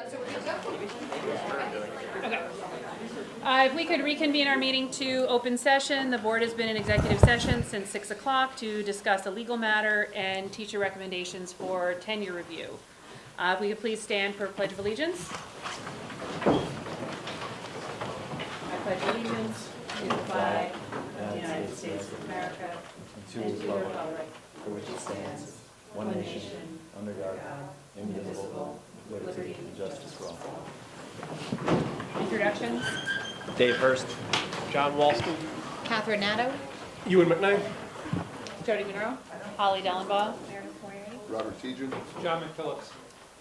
Okay. If we could reconvene our meeting to open session, the board has been in executive session since 6 o'clock to discuss a legal matter and teacher recommendations for tenure review. If we could please stand for Pledge of Allegiance. I pledge allegiance to the flag of the United States of America and to the republic for which it stands, one nation, under God, indivisible, with liberty and justice for all. Introductions. Dave Hurst. John Walston. Catherine Nadeau. Ewan McKnight. Jody Monroe. Holly Dellenbaugh. Robert Tejan. John McPhillips.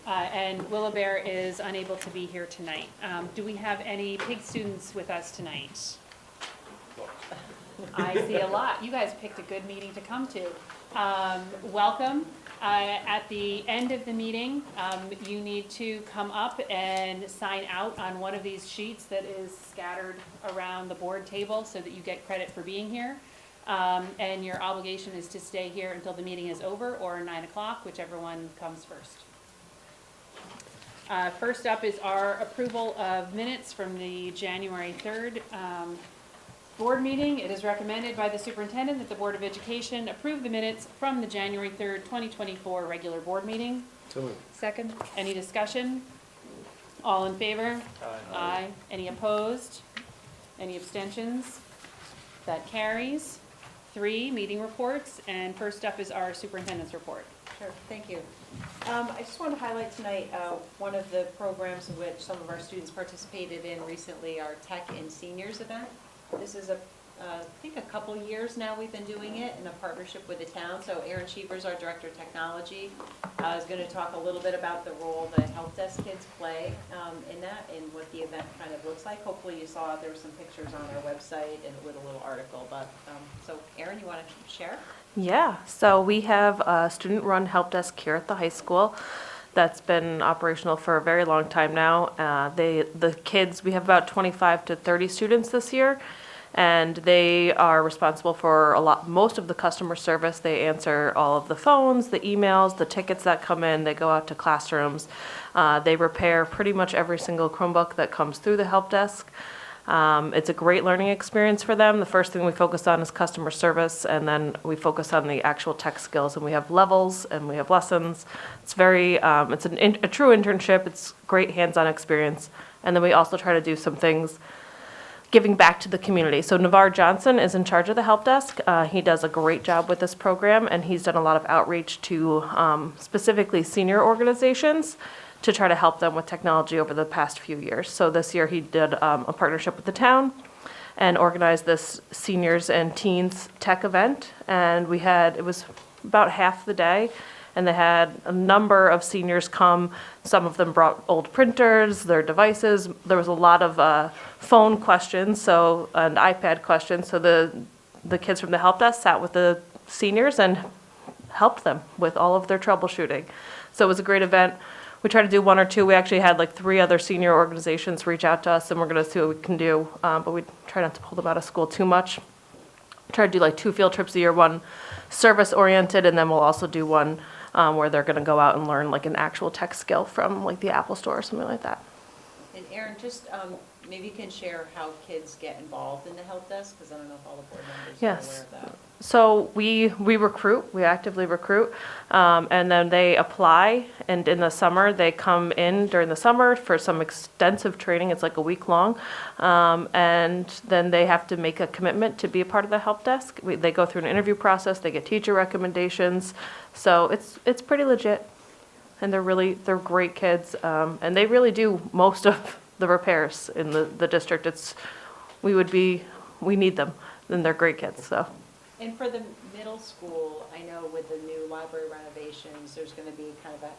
And Willow Bear is unable to be here tonight. Do we have any PIG students with us tonight? I see a lot. You guys picked a good meeting to come to. Welcome. At the end of the meeting, you need to come up and sign out on one of these sheets that is scattered around the board table so that you get credit for being here. And your obligation is to stay here until the meeting is over, or 9 o'clock, whichever one comes first. First up is our approval of minutes from the January 3rd board meeting. It is recommended by the superintendent that the Board of Education approve the minutes from the January 3rd, 2024 regular board meeting. So moved. Second. Any discussion? All in favor? Aye. Any opposed? Any abstentions? That carries. 3, meeting reports, and first up is our superintendent's report. Sure, thank you. I just want to highlight tonight one of the programs in which some of our students participated in recently, our Tech and Seniors event. This is I think a couple years now we've been doing it in a partnership with the town. So Aaron Cheevers, our Director of Technology, is going to talk a little bit about the role that help desk kids play in that and what the event kind of looks like. Hopefully you saw there were some pictures on our website and with a little article. But so Aaron, you want to share? Yeah, so we have a student-run help desk here at the high school that's been operational for a very long time now. The kids, we have about 25 to 30 students this year, and they are responsible for most of the customer service. They answer all of the phones, the emails, the tickets that come in. They go out to classrooms. They repair pretty much every single Chromebook that comes through the help desk. It's a great learning experience for them. The first thing we focus on is customer service, and then we focus on the actual tech skills, and we have levels and we have lessons. It's very, it's a true internship. It's great hands-on experience. And then we also try to do some things giving back to the community. So Navarre Johnson is in charge of the help desk. He does a great job with this program, and he's done a lot of outreach to specifically senior organizations to try to help them with technology over the past few years. So this year he did a partnership with the town and organized this seniors and teens tech event. And it was about half the day, and they had a number of seniors come. Some of them brought old printers, their devices. There was a lot of phone questions, and iPad questions. So the kids from the help desk sat with the seniors and helped them with all of their troubleshooting. So it was a great event. We try to do 1 or 2. We actually had like 3 other senior organizations reach out to us, and we're going to see what we can do. But we try not to pull them out of school too much. Try to do like 2 field trips a year, one service-oriented, and then we'll also do one where they're going to go out and learn like an actual tech skill from like the Apple Store or something like that. And Aaron, just maybe you can share how kids get involved in the help desk, because I don't know if all the board members are aware of that. So we recruit, we actively recruit, and then they apply, and in the summer, they come in during the summer for some extensive training. It's like a week long, and then they have to make a commitment to be a part of the help desk. They go through an interview process, they get teacher recommendations, so it's pretty legit, and they're great kids, and they really do most of the repairs in the district. We need them, and they're great kids, so. And for the middle school, I know with the new library renovations, there's going to be kind of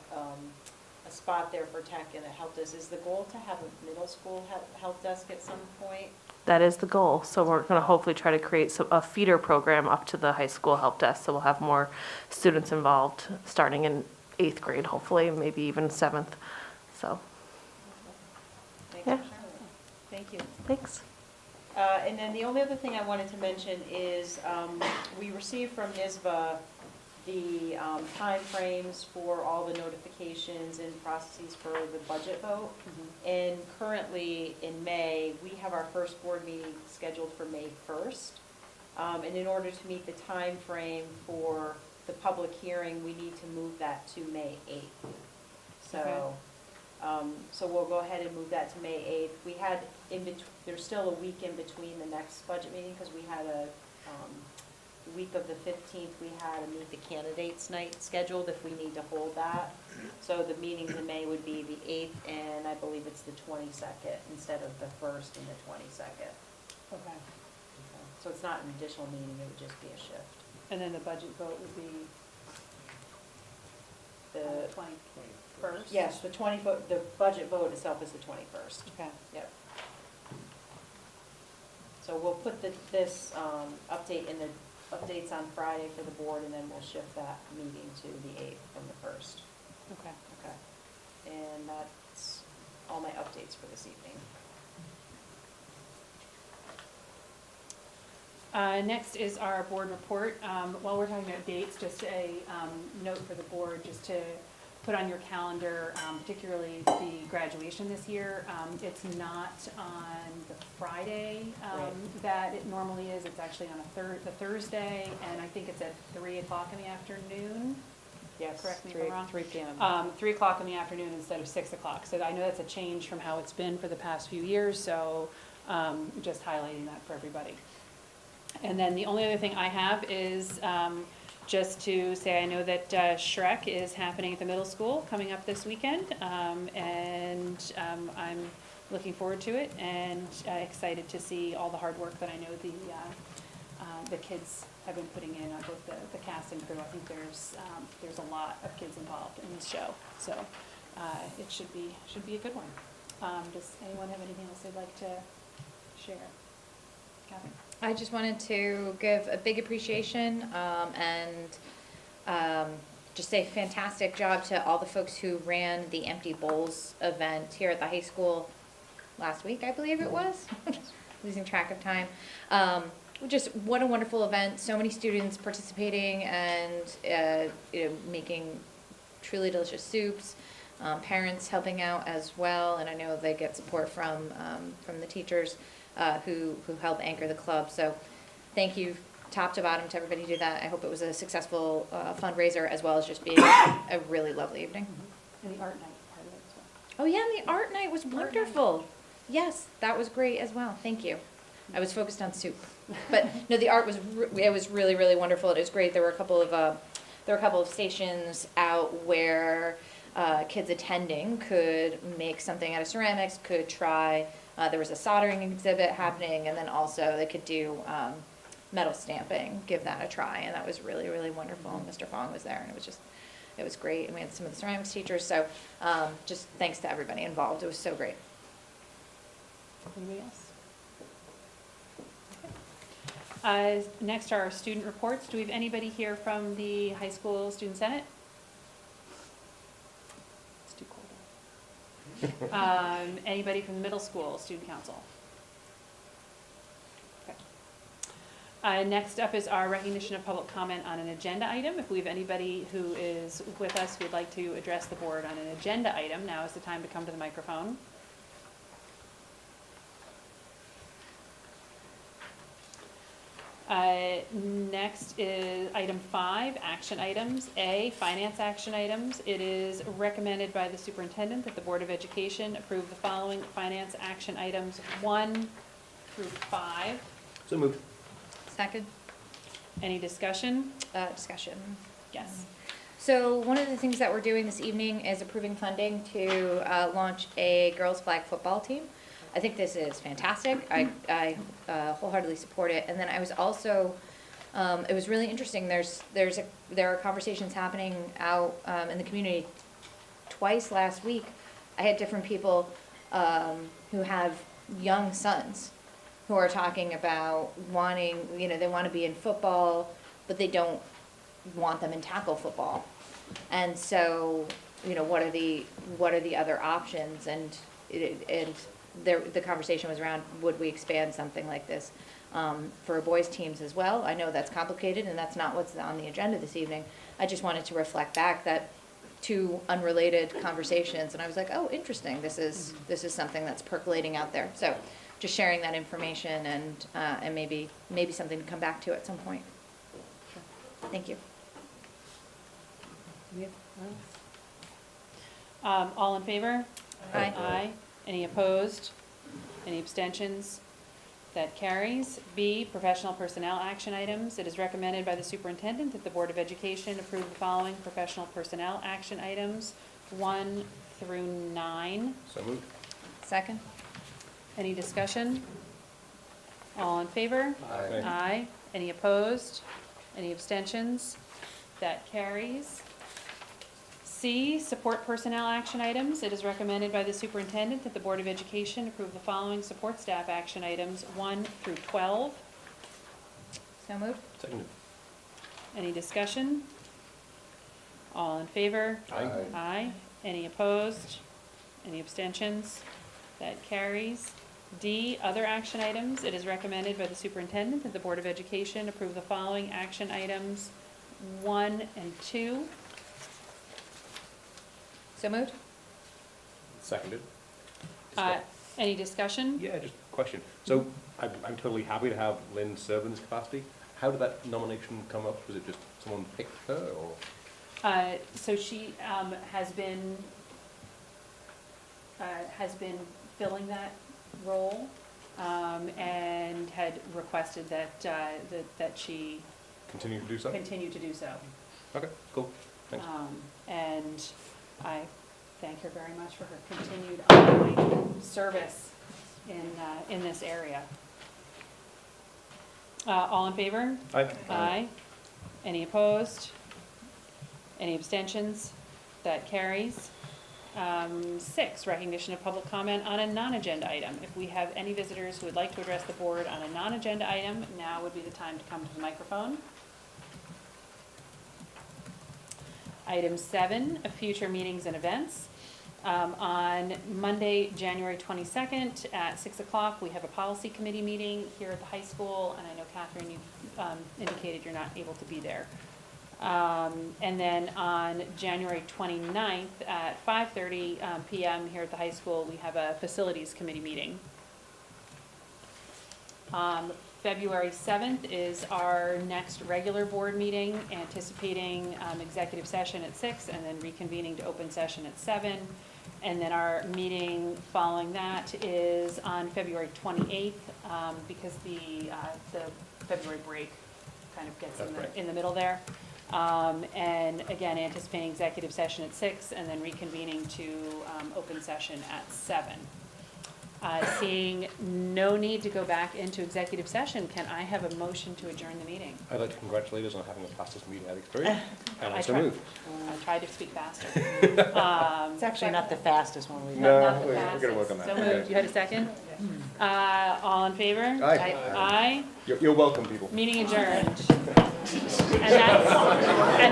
a spot there for tech and a help desk. Is the goal to have a middle school help desk at some point? That is the goal. So we're going to hopefully try to create a feeder program up to the high school help desk. So we'll have more students involved starting in 8th grade, hopefully, maybe even 7th. So. Thank Yeah. you, Charlotte. Thank you. Thanks. And then the only other thing I wanted to mention is we received from NYSBA the timeframes for all the notifications and processes for the budget vote. And currently, in May, we have our first board meeting scheduled for May 1st. And in order to meet the time frame for the public hearing, we need to move that to May 8th. So, so we'll go ahead and move that to May 8th. We had, there's still a week in between the next budget meeting, because we had the week of the 15th, we had a Meet the Candidates night scheduled if we need to hold that. So the meetings in May would be the 8th, and I believe it's the 22nd, instead of the 1st and the 22nd. Okay. So it's not an additional meeting, it would just be a shift. And then the budget vote would be on The, the 21st? yes, the the budget vote itself is the 21st. Okay. Yep. So we'll put this update in the updates on Friday for the board, and then we'll shift that meeting to the 8th from the 1st. Okay. Okay. And that's all my updates for this evening. Next is our board report. While we're talking about dates, just a note for the board, just to put on your calendar, particularly the graduation this year. It's not on the Friday that it normally is. It's actually on the Thursday, and I think it's at 3 o'clock in the afternoon. Yes. Correct me if I'm wrong. 3 p.m. 3 o'clock in the afternoon instead of 6 o'clock. So I know that's a change from how it's been for the past few years, so just highlighting that for everybody. And then the only other thing I have is just to say, I know that Shrek is happening at the middle school coming up this weekend, and I'm looking forward to it and excited to see all the hard work that I know the kids have been putting in on both the cast and crew. I think there's a lot of kids involved in this show, so it should be a good one. Does anyone have anything else they'd like to share? Catherine? I just wanted to give a big appreciation and just say fantastic job to all the folks who ran the Empty Bowls event here at the high school last week, I believe it was. Losing track of time. Just what a wonderful event. So many students participating and making truly delicious soups. Parents helping out as well, and I know they get support from the teachers who help anchor the club. So thank you top to bottom to everybody who did that. I hope it was a successful fundraiser, as well as just being a really lovely evening. And the art night part of it as well. Oh yeah, and the art night was wonderful. Yes, that was great as well. Thank you. I was focused on soup, but no, the art was it was really, really wonderful. It was great. There were a couple of stations out where kids attending could make something out of ceramics, could try. There was a soldering exhibit happening, and then also they could do metal stamping, give that a try, and that was really, really wonderful. And Mr. Fong was there, and it was great. And we had some of the ceramics teachers, so just thanks to everybody involved. It was so great. Anybody else? Next are our student reports. Do we have anybody here from the high school student senate? It's too cold. Anybody from the middle school student council? Okay. Next up is our recognition of public comment on an agenda item. If we have anybody who is with us who would like to address the board on an agenda item, now is the time to come to the microphone. Next is item 5, action items. A, finance action items. It is recommended by the superintendent that the Board of Education approve the following finance action items 1 through 5. So moved. Second Any discussion? discussion. Yes. So one of the things that we're doing this evening is approving funding to launch a girls' flag football team. I think this is fantastic. I wholeheartedly support it. And then I was also, it was really interesting. There are conversations happening out in the community. Twice last week, I had different people who have young sons who are talking about wanting, they want to be in football, but they don't want them in tackle football. And so, what are the other options? And the conversation was around, would we expand something like this for boys' teams as well? I know that's complicated, and that's not what's on the agenda this evening, I just wanted to reflect back that two unrelated conversations, and I was like, oh, interesting, this is something that's percolating out there. So just sharing that information and maybe something to come back to at some point. Thank you. All in favor? Aye. Aye. Any opposed? Any abstentions? That carries. B, professional personnel action items. It is recommended by the superintendent that the Board of Education approve the following professional personnel action items, 1 through 9. So moved. Second? Any discussion? All in favor? Aye. Aye. Any opposed? Any abstentions? That carries. C, support personnel action items. It is recommended by the superintendent that the Board of Education approve the following support staff action items, 1 through 12. So moved? Seconded. Any discussion? All in favor? Aye. Aye. Any opposed? Any abstentions? That carries. D, other action items. It is recommended by the superintendent that the Board of Education approve the following action items, 1 and 2. So moved? Seconded. Any discussion? Yeah, just a question. So I'm totally happy to have Lynn serve in this capacity. How did that nomination come up? Was it just someone picked her or? So she has been filling that role and had requested that she Continue to do so? continue to do so. Okay, cool. Thanks. And I thank her very much for her continued ongoing service in this area. All in favor? Aye. Aye. Any opposed? Any abstentions? That carries. 6, recognition of public comment on a non-agenda item. If we have any visitors who would like to address the board on a non-agenda item, now would be the time to come to the microphone. Item 7, future meetings and events. On Monday, January 22nd at 6 o'clock, we have a policy committee meeting here at the high school, and I know Catherine, you indicated you're not able to be there. And then on January 29th at 5:30 PM here at the high school, we have a facilities committee meeting. February 7th is our next regular board meeting, anticipating executive session at 6 and then reconvening to open session at 7. And then our meeting following that is on February 28th, because the February break kind of gets That's right. in the middle there. And again, anticipating executive session at 6 and then reconvening to open session at 7. Seeing no need to go back into executive session, can I have a motion to adjourn the meeting? I'd like to congratulate us on having the fastest meeting out of 3. And I I so tried. move. I tried to speak faster. It's actually not the fastest one we've No. done. Not the we're gonna work on fastest. that. So moved. You had a second? All in favor? Aye. Aye. You're welcome, people. Meeting adjourned. And that's,